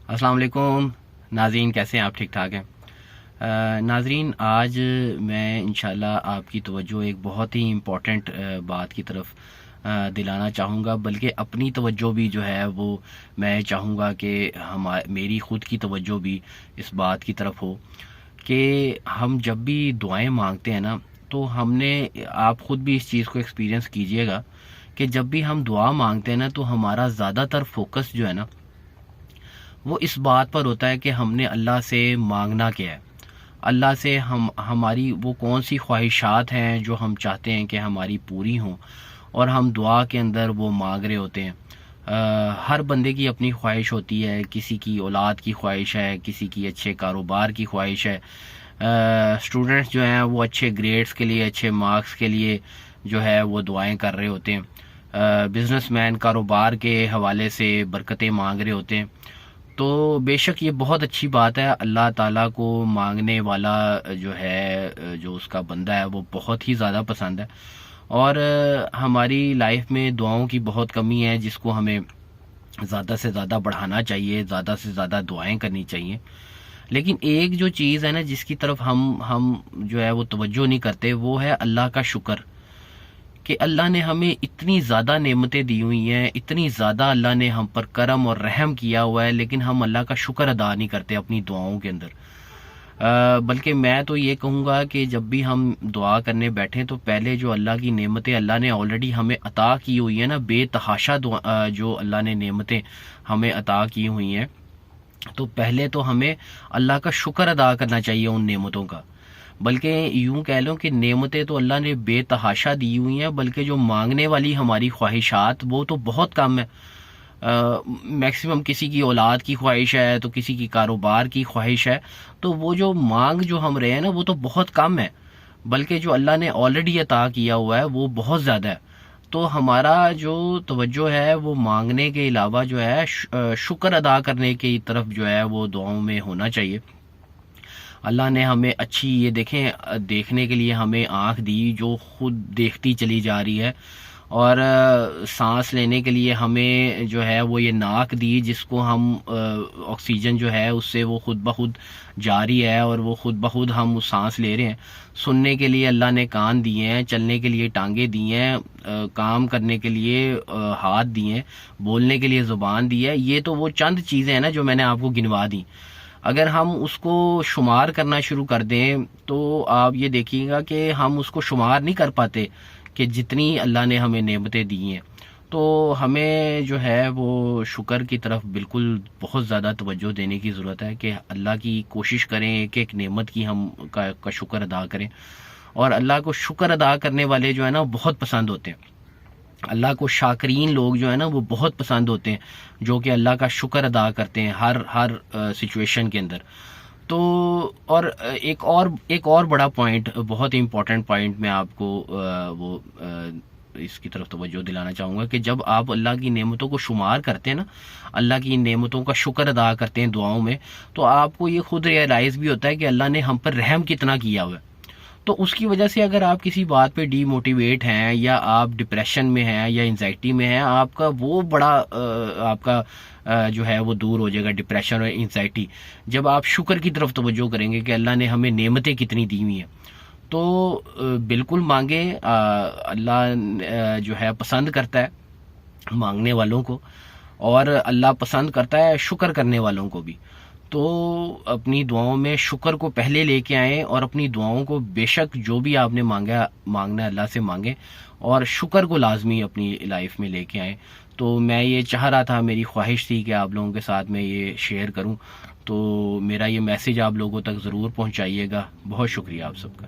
السلام علیکم ناظرین، کیسے ہیں آپ؟ ٹھیک ٹھاک ہیں؟ ناظرین، آج میں انشاءاللہ آپ کی توجہ ایک بہت ہی امپورٹنٹ بات کی طرف دلانا چاہوں گا، بلکہ اپنی توجہ بھی جو ہے وہ میں چاہوں گا کہ میری خود کی توجہ بھی اس بات کی طرف ہو کہ ہم جب بھی دعائیں مانگتے ہیں نا، تو ہم نے آپ خود بھی اس چیز کو ایکسپیرینس کیجئے گا کہ جب بھی ہم دعا مانگتے ہیں نا، تو ہمارا زیادہ تر فوکس جو ہے نا وہ اس بات پر ہوتا ہے کہ ہم نے اللہ سے مانگنا کیا ہے، اللہ سے ہماری وہ کون سی خواہشات ہیں جو ہم چاہتے ہیں کہ ہماری پوری ہوں، اور ہم دعا کے اندر وہ مانگ رہے ہوتے ہیں۔ ہر بندے کی اپنی خواہش ہوتی ہے، کسی کی اولاد کی خواہش ہے، کسی کی اچھے کاروبار کی خواہش ہے، اسٹوڈنٹس جو ہیں وہ اچھے گریڈز کے لیے، اچھے مارکس کے لیے جو ہے وہ دعائیں کر رہے ہوتے ہیں، بزنس مین کاروبار کے حوالے سے برکتیں مانگ رہے ہوتے ہیں۔ تو بے شک یہ بہت اچھی بات ہے، اللہ تعالیٰ کو مانگنے والا جو ہے، جو اس کا بندہ ہے، وہ بہت ہی زیادہ پسند ہے۔ اور ہماری لائف میں دعاؤں کی بہت کمی ہے، جس کو ہمیں زیادہ سے زیادہ بڑھانا چاہیے، زیادہ سے زیادہ دعائیں کرنی چاہیے۔ لیکن ایک جو چیز ہے نا جس کی طرف ہم جو ہے وہ توجہ نہیں کرتے، وہ ہے اللہ کا شکر، کہ اللہ نے ہمیں اتنی زیادہ نعمتیں دی ہوئی ہیں، اتنی زیادہ اللہ نے ہم پر کرم اور رحم کیا ہوا ہے، لیکن ہم اللہ کا شکر ادا نہیں کرتے اپنی دعاؤں کے اندر۔ بلکہ میں تو یہ کہوں گا کہ جب بھی ہم دعا کرنے بیٹھیں تو پہلے جو اللہ کی نعمتیں اللہ نے آلریڈی ہمیں عطا کی ہوئی ہیں نا، بے تحاشا جو اللہ نے نعمتیں ہمیں عطا کی ہوئی ہیں، تو پہلے تو ہمیں اللہ کا شکر ادا کرنا چاہیے ان نعمتوں کا۔ بلکہ یوں کہہ لوں کہ نعمتیں تو اللہ نے بے تحاشا دی ہوئی ہیں، بلکہ جو مانگنے والی ہماری خواہشات وہ تو بہت کم ہے۔ میکسیمم کسی کی اولاد کی خواہش ہے، تو کسی کی کاروبار کی خواہش ہے، تو وہ جو مانگ جو ہم رہے ہیں نا وہ تو بہت کم ہے، بلکہ جو اللہ نے آلریڈی عطا کیا ہوا ہے وہ بہت زیادہ ہے۔ تو ہمارا جو توجہ ہے وہ مانگنے کے علاوہ جو ہے شکر ادا کرنے کی طرف جو ہے وہ دعاؤں میں ہونا چاہیے۔ اللہ نے ہمیں اچھی یہ دیکھنے کے لیے ہمیں آنکھ دی جو خود دیکھتی چلی جا رہی ہے، اور سانس لینے کے لیے ہمیں جو ہے وہ یہ ناک دی جس کو ہم آکسیجن جو ہے اس سے وہ خود بخود جاری ہے، اور وہ خود بخود ہم سانس لے رہے ہیں۔ سننے کے لیے اللہ نے کان دیے ہیں، چلنے کے لیے ٹانگیں دی ہیں، کام کرنے کے لیے ہاتھ دیے ہیں، بولنے کے لیے زبان دی ہے۔ یہ تو وہ چند چیزیں ہیں نا جو میں نے آپ کو گنوا دی۔ اگر ہم اس کو شمار کرنا شروع کر دیں تو آپ یہ دیکھیے گا کہ ہم اس کو شمار نہیں کر پاتے کہ جتنی اللہ نے ہمیں نعمتیں دی ہیں۔ تو ہمیں جو ہے وہ شکر کی طرف بالکل بہت زیادہ توجہ دینے کی ضرورت ہے، کہ اللہ کی کوشش کریں ایک ایک نعمت کی ہم کا شکر ادا کریں، اور اللہ کو شکر ادا کرنے والے جو ہے نا بہت پسند ہوتے ہیں۔ اللہ کو شاکرین لوگ جو ہے نا وہ بہت پسند ہوتے ہیں، جو کہ اللہ کا شکر ادا کرتے ہیں ہر سچویشن کے اندر۔ تو اور ایک اور بڑا پوائنٹ، بہت ہی امپورٹنٹ پوائنٹ میں آپ کو اس کی طرف توجہ دلانا چاہوں گا کہ جب آپ اللہ کی نعمتوں کو شمار کرتے ہیں نا، اللہ کی نعمتوں کا شکر ادا کرتے ہیں دعاؤں میں، تو آپ کو یہ خود ریئلائز بھی ہوتا ہے کہ اللہ نے ہم پر رحم کتنا کیا ہوا ہے۔ تو اس کی وجہ سے اگر آپ کسی بات پہ ڈی موٹیویٹ ہیں، یا آپ ڈپریشن میں ہیں، یا انزائٹی میں ہیں، آپ کا وہ بڑا آپ کا جو ہے وہ دور ہو جائے گا، ڈپریشن اور انزائٹی، جب آپ شکر کی طرف توجہ کریں گے کہ اللہ نے ہمیں نعمتیں کتنی دی ہوئی ہیں۔ تو بالکل مانگیں، اللہ جو ہے پسند کرتا ہے مانگنے والوں کو، اور اللہ پسند کرتا ہے شکر کرنے والوں کو بھی۔ تو اپنی دعاؤں میں شکر کو پہلے لے کے آئیں، اور اپنی دعاؤں کو بے شک جو بھی آپ نے مانگنا ہے اللہ سے مانگیں، اور شکر کو لازمی اپنی لائف میں لے کے آئیں۔ تو میں یہ چاہ رہا تھا، میری خواہش تھی کہ آپ لوگوں کے ساتھ میں یہ شیئر کروں، تو میرا یہ میسیج آپ لوگوں تک ضرور پہنچائیے گا۔ بہت شکریہ آپ سب کا۔